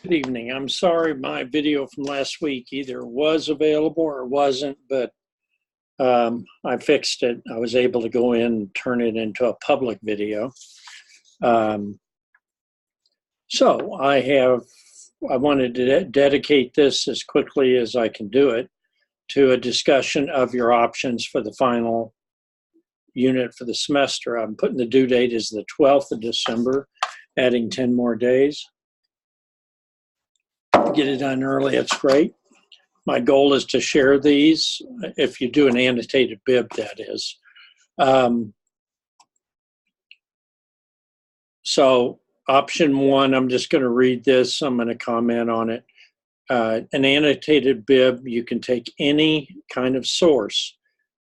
Good evening. I'm sorry my video from last week either was available or wasn't, but I fixed it. I was able to go in and turn it into a public video. So I wanted to dedicate this as quickly as I can do it to a discussion of your options for the final unit for the semester. I'm putting the due date as the 12th of December, adding 10 more days. Get it done early, it's great. My goal is to share these, if you do an annotated bib, that is. So option one, I'm just going to read this. I'm going to comment on it. An annotated bib, you can take any kind of source,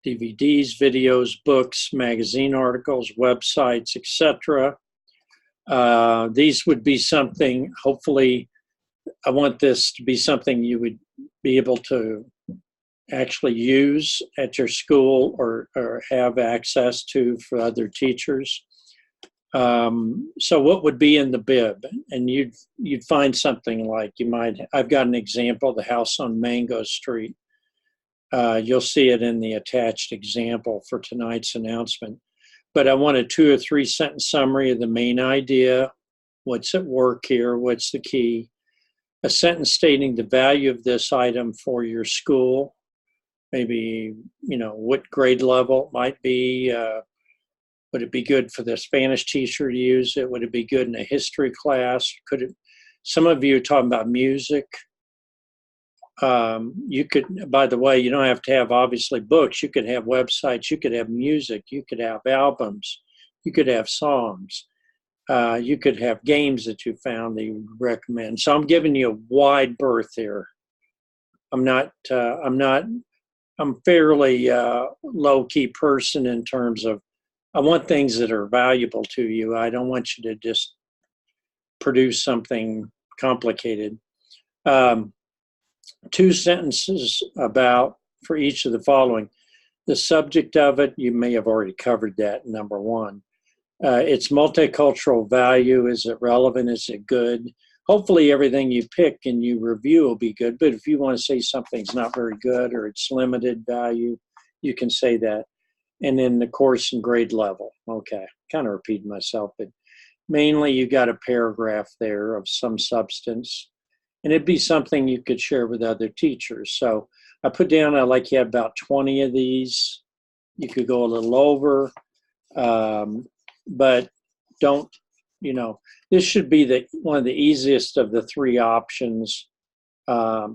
DVDs, videos, books, magazine articles, websites, etc. These would be something, hopefully, I want this to be something you would be able to actually use at your school or have access to for other teachers. So what would be in the bib? And you'd find something like, I've got an example of the house on Mango Street. You'll see it in the attached example for tonight's announcement. But I want a 2 or 3 sentence summary of the main idea, what's at work here, what's the key. A sentence stating the value of this item for your school, maybe, what grade level it might be. Would it be good for the Spanish teacher to use it? Would it be good in a history class? Some of you are talking about music. You could, by the way, you don't have to have obviously books. You could have websites. You could have music. You could have albums. You could have songs. You could have games that you found that you would recommend. So I'm giving you a wide berth here. I'm fairly low-key person in terms of, I want things that are valuable to you. I don't want you to just produce something complicated. 2 sentences for each of the following. The subject of it, you may have already covered that, number one. Its multicultural value, is it relevant, is it good? Hopefully everything you pick and you review will be good, but if you want to say something's not very good or it's limited value, you can say that. And then the course and grade level. Okay, kind of repeating myself, but mainly you got a paragraph there of some substance, and it'd be something you could share with other teachers. So I put down, I like you have about 20 of these. You could go a little over. But don't, this should be one of the easiest of the 3 options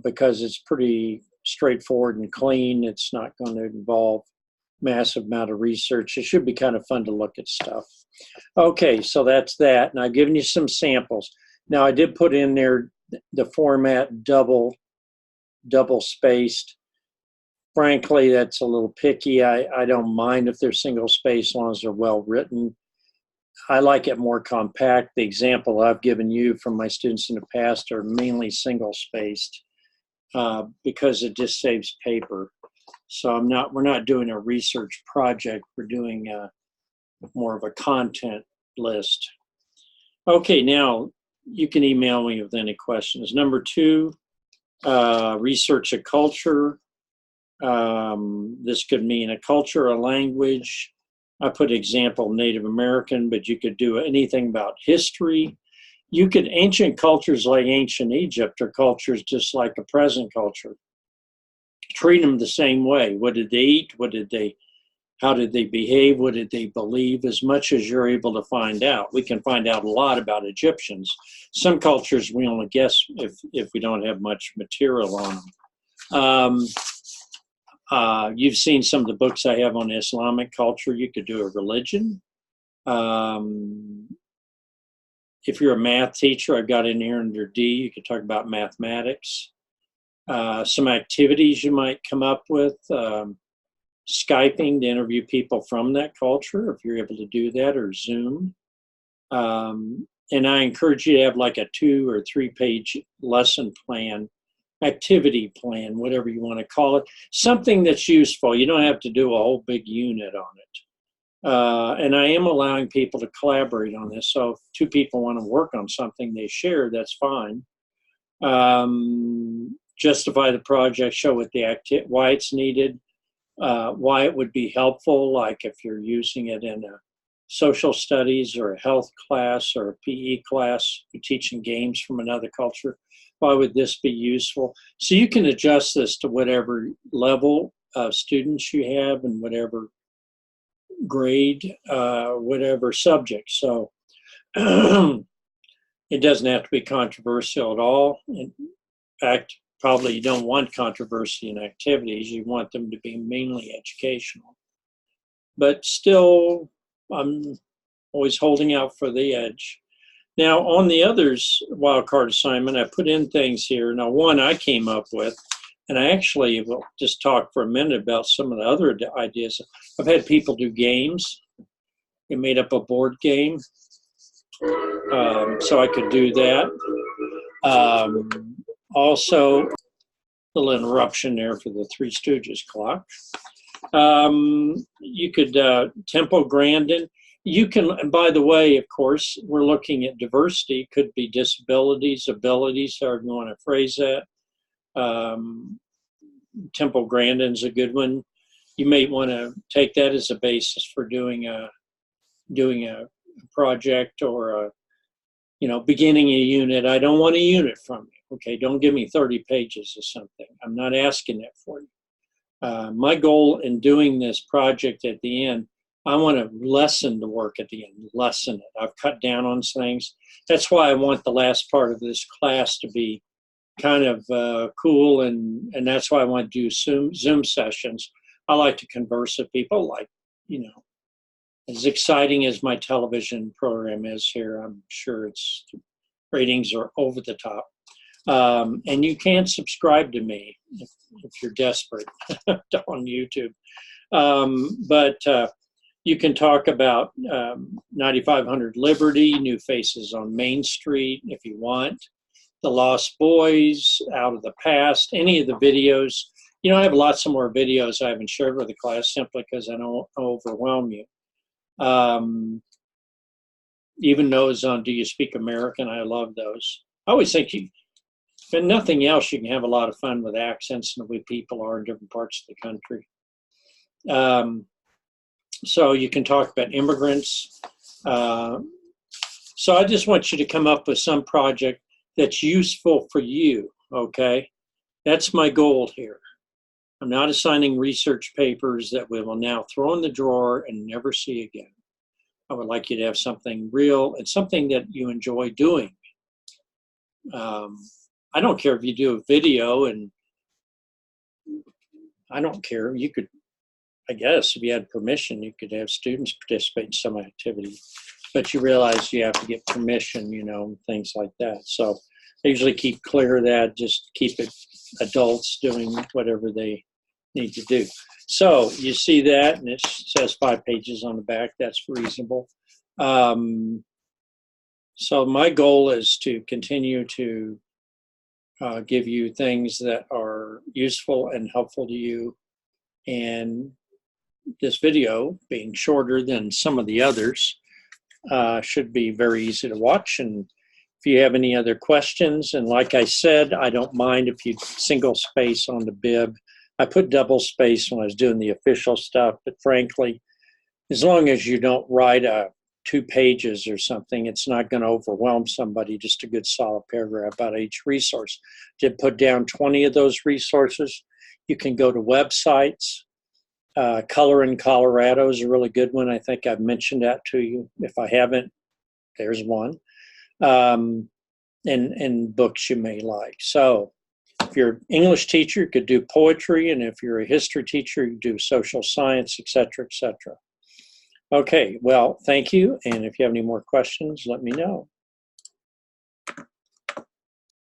because it's pretty straightforward and clean. It's not going to involve massive amount of research. It should be kind of fun to look at stuff. Okay, so that's that. And I've given you some samples. Now I did put in there the format double spaced. Frankly, that's a little picky. I don't mind if they're single spaced as long as they're well written. I like it more compact. The example I've given you from my students in the past are mainly single spaced because it just saves paper. So we're not doing a research project. We're doing more of a content list. Okay, now you can email me with any questions. Number 2, research a culture. This could mean a culture, a language. I put example Native American, but you could do anything about history. Ancient cultures like ancient Egypt are cultures just like a present culture. Treat them the same way. What did they eat? How did they behave? What did they believe? As much as you're able to find out. We can find out a lot about Egyptians. Some cultures we only guess if we don't have much material on them. You've seen some of the books I have on Islamic culture. You could do a religion. If you're a math teacher, I've got in here under D, you could talk about mathematics. Some activities you might come up with. Skyping to interview people from that culture, if you're able to do that, or Zoom. And I encourage you to have like a 2 or 3 page lesson plan, activity plan, whatever you want to call it, something that's useful. You don't have to do a whole big unit on it. And I am allowing people to collaborate on this. So if 2 people want to work on something they share, that's fine. Justify the project, show what the why it's needed, why it would be helpful, like if you're using it in a social studies or a health class or a PE class, you're teaching games from another culture. Why would this be useful? So you can adjust this to whatever level of students you have and whatever grade, whatever subject. So it doesn't have to be controversial at all. In fact, probably you don't want controversy in activities. You want them to be mainly educational. But still, I'm always holding out for the edge. Now, on the others wildcard assignment, I put in things here. Now, one I came up with, and I actually will just talk for a minute about some of the other ideas. I've had people do games. They made up a board game, so I could do that. Also, a little interruption there for the Three Stooges clock. You could tempo Grandin. You can, and by the way, of course, we're looking at diversity. Could be disabilities, abilities, however you want to phrase that. Tempo Grandin's a good one. You may want to take that as a basis for doing a project or a, beginning a unit. I don't want a unit from you. Okay, don't give me 30 pages or something. I'm not asking that for you. My goal in doing this project at the end, I want to lessen the work at the end, lessen it. I've cut down on things. That's why I want the last part of this class to be kind of cool, and that's why I want to do Zoom sessions. I like to converse with people, like, as exciting as my television program is here, I'm sure its ratings are over the top. And you can subscribe to me if you're desperate on YouTube. But you can talk about 9500 Liberty, New Faces on Main Street if you want, The Lost Boys, Out of the Past, any of the videos. I have lots of more videos I haven't shared with the class simply because I don't overwhelm you. Even those on Do You Speak American, I love those. I always think if nothing else, you can have a lot of fun with accents and the way people are in different parts of the country. So you can talk about immigrants. So I just want you to come up with some project that's useful for you, okay? That's my goal here. I'm not assigning research papers that we will now throw in the drawer and never see again. I would like you to have something real and something that you enjoy doing. I don't care if you do a video, and I don't care. You could, I guess, if you had permission, you could have students participate in some activity, but you realize you have to get permission, things like that. So I usually keep clear of that, just keep it adults doing whatever they need to do. So you see that, and it says 5 pages on the back. That's reasonable. So my goal is to continue to give you things that are useful and helpful to you. And this video, being shorter than some of the others, should be very easy to watch. And if you have any other questions, and like I said, I don't mind if you single space on the bib. I put double space when I was doing the official stuff, but frankly, as long as you don't write 2 pages or something, it's not going to overwhelm somebody, just a good solid paragraph about each resource. Did put down 20 of those resources. You can go to websites. Color in Colorado is a really good one. I think I've mentioned that to you. If I haven't, there's one. And books you may like. So if you're an English teacher, you could do poetry, and if you're a history teacher, you do social science, et cetera, et cetera. Okay, well, thank you, and if you have any more questions, let me know.